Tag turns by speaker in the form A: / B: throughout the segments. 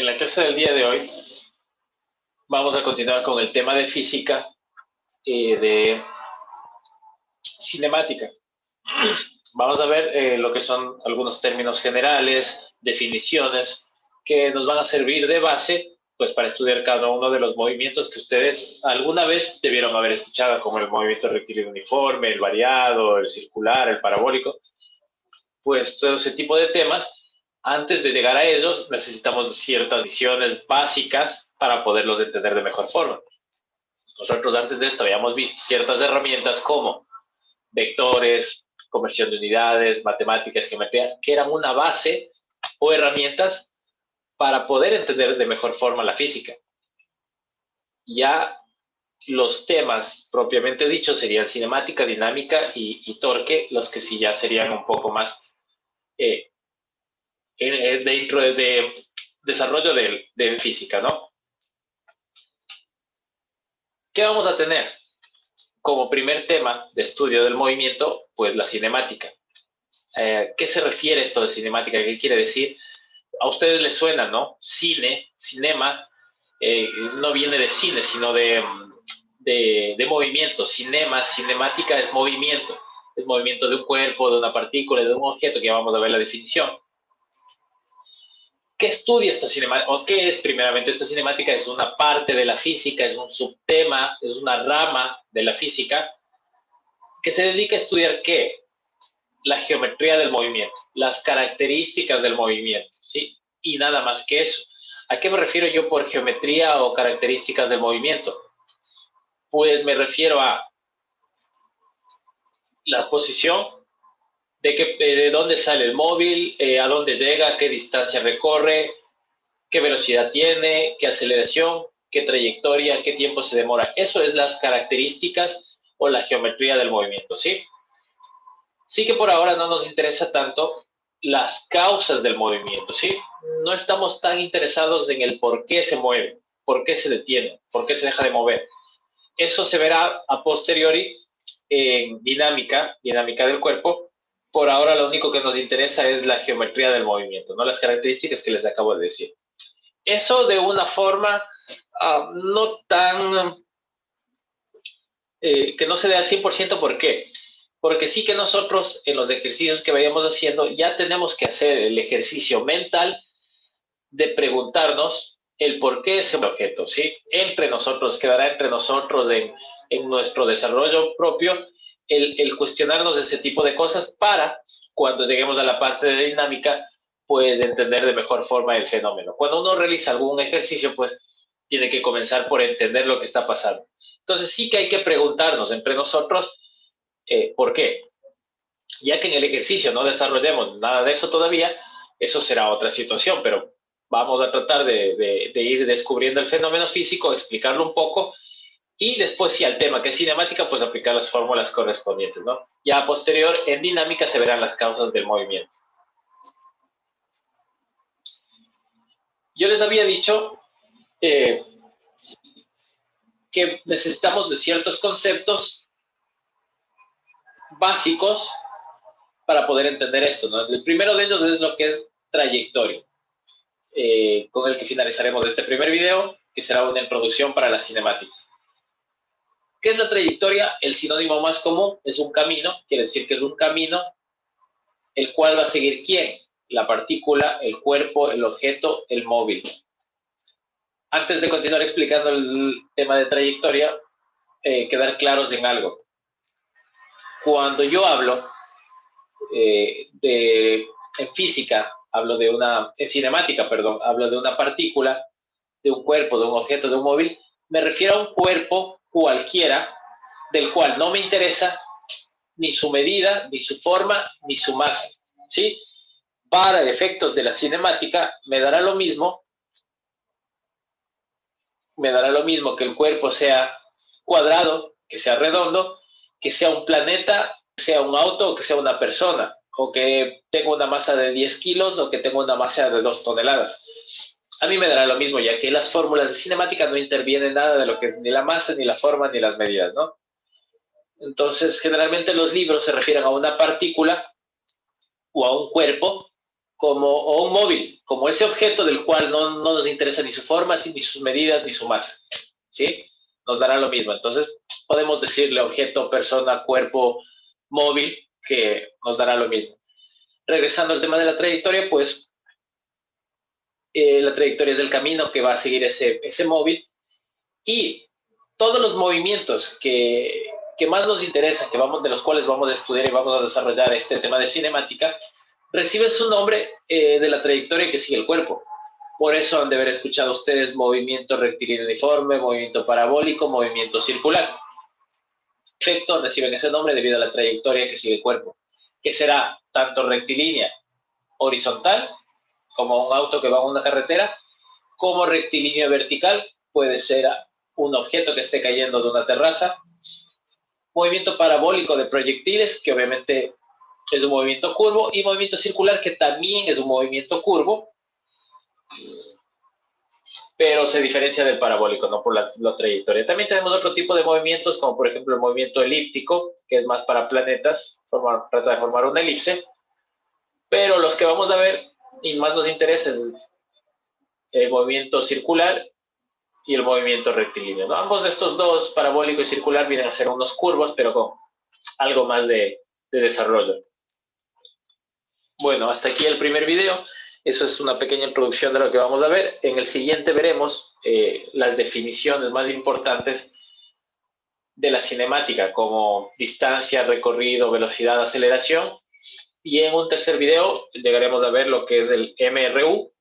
A: En la clase del día de hoy vamos a continuar con el tema de física de cinemática. Vamos a ver lo que son algunos términos generales, definiciones, que nos van a servir de base pues, para estudiar cada uno de los movimientos que ustedes alguna vez debieron haber escuchado, como el movimiento rectilíneo uniforme, el variado, el circular, el parabólico. Pues todo ese tipo de temas, antes de llegar a ellos, necesitamos ciertas visiones básicas para poderlos entender de mejor forma. Nosotros antes de esto habíamos visto ciertas herramientas como vectores, conversión de unidades, matemáticas, geometría, que eran una base o herramientas para poder entender de mejor forma la física. Ya los temas propiamente dichos serían cinemática, dinámica y torque, los que sí ya serían un poco más dentro de desarrollo de física, ¿no? ¿Qué vamos a tener? Como primer tema de estudio del movimiento, pues la cinemática. ¿Qué se refiere esto de cinemática? ¿Qué quiere decir? A ustedes les suena, ¿no? Cine, cinema, no viene de cine, sino de movimiento. Cinema, cinemática es movimiento de un cuerpo, de una partícula, de un objeto, que ya vamos a ver la definición. ¿Qué estudia esta cinemática? ¿O qué es primeramente esta cinemática? Es una parte de la física, es un subtema, es una rama de la física que se dedica a estudiar ¿qué? La geometría del movimiento, las características del movimiento, ¿sí? Y nada más que eso. ¿A qué me refiero yo por geometría o características del movimiento? Pues me refiero a la posición, de dónde sale el móvil, a dónde llega, qué distancia recorre, qué velocidad tiene, qué aceleración, qué trayectoria, qué tiempo se demora. Eso es las características o la geometría del movimiento, ¿sí? Sí que por ahora no nos interesa tanto las causas del movimiento, ¿sí? No estamos tan interesados en el por qué se mueve, por qué se detiene, por qué se deja de mover. Eso se verá a posteriori en dinámica del cuerpo. Por ahora lo único que nos interesa es la geometría del movimiento, no las características que les acabo de decir. Eso de una forma no tan... que no se dé al 100%, ¿por qué? Porque sí que nosotros en los ejercicios que vayamos haciendo ya tenemos que hacer el ejercicio mental de preguntarnos el por qué es el objeto, ¿sí? Entre nosotros, quedará entre nosotros en nuestro desarrollo propio el cuestionarnos ese tipo de cosas para cuando lleguemos a la parte de dinámica, pues entender de mejor forma el fenómeno. Cuando uno realiza algún ejercicio, pues tiene que comenzar por entender lo que está pasando. Entonces sí que hay que preguntarnos entre nosotros ¿por qué? Ya que en el ejercicio no desarrollemos nada de eso todavía, eso será otra situación, pero vamos a tratar de ir descubriendo el fenómeno físico, explicarlo un poco y después, si al tema que es cinemática, pues aplicar las fórmulas correspondientes, ¿no? Ya a posterior, en dinámica se verán las causas del movimiento. Yo les había dicho que necesitamos de ciertos conceptos básicos para poder entender esto, ¿no? El primero de ellos es lo que es trayectoria, con el que finalizaremos este primer video, que será una introducción para la cinemática. ¿Qué es la trayectoria? El sinónimo más común es un camino, quiere decir que es un camino el cual va a seguir ¿quién? La partícula, el cuerpo, el objeto, el móvil. Antes de continuar explicando el tema de trayectoria, quedar claros en algo. Cuando yo hablo en física, en cinemática, perdón, hablo de una partícula, de un cuerpo, de un objeto, de un móvil, me refiero a un cuerpo cualquiera del cual no me interesa ni su medida, ni su forma, ni su masa, ¿sí? Para efectos de la cinemática me dará lo mismo que el cuerpo sea cuadrado, que sea redondo, que sea un planeta, que sea un auto o que sea una persona, o que tenga una masa de 10 kilos o que tenga una masa de 2 toneladas. A mí me dará lo mismo, ya que las fórmulas de cinemática no intervienen nada de lo que es ni la masa, ni la forma, ni las medidas, ¿no? Entonces, generalmente los libros se refieren a una partícula o a un cuerpo o un móvil, como ese objeto del cual no nos interesa ni su forma, ni sus medidas, ni su masa, ¿sí? Nos dará lo mismo. Entonces, podemos decirle objeto, persona, cuerpo, móvil, que nos dará lo mismo. Regresando al tema de la trayectoria, pues la trayectoria es del camino que va a seguir ese móvil, y todos los movimientos que más nos interesan, de los cuales vamos a estudiar y vamos a desarrollar este tema de cinemática, reciben su nombre de la trayectoria que sigue el cuerpo. Por eso han de haber escuchado ustedes movimiento rectilíneo uniforme, movimiento parabólico, movimiento circular. Perfecto, reciben ese nombre debido a la trayectoria que sigue el cuerpo, que será tanto rectilínea horizontal, como un auto que va en una carretera, como rectilínea vertical, puede ser un objeto que esté cayendo de una terraza. Movimiento parabólico de proyectiles, que obviamente es un movimiento curvo, y movimiento circular, que también es un movimiento curvo, pero se diferencia del parabólico, no por la trayectoria. También tenemos otro tipo de movimientos, como por ejemplo el movimiento elíptico, que es más para planetas, trata de formar una elipse, pero los que vamos a ver y más nos interesa es el movimiento circular y el movimiento rectilíneo, ¿no? Ambos de estos dos, parabólico y circular, vienen a ser unos curvos, pero con algo más de desarrollo. Bueno, hasta aquí el primer video. Eso es una pequeña introducción de lo que vamos a ver. En el siguiente veremos las definiciones más importantes de la cinemática, como distancia, recorrido, velocidad, aceleración. Y en un tercer video llegaremos a ver lo que es el MRU,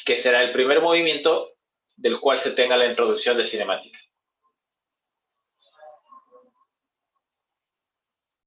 A: que será el primer movimiento del cual se tenga la introducción de cinemática.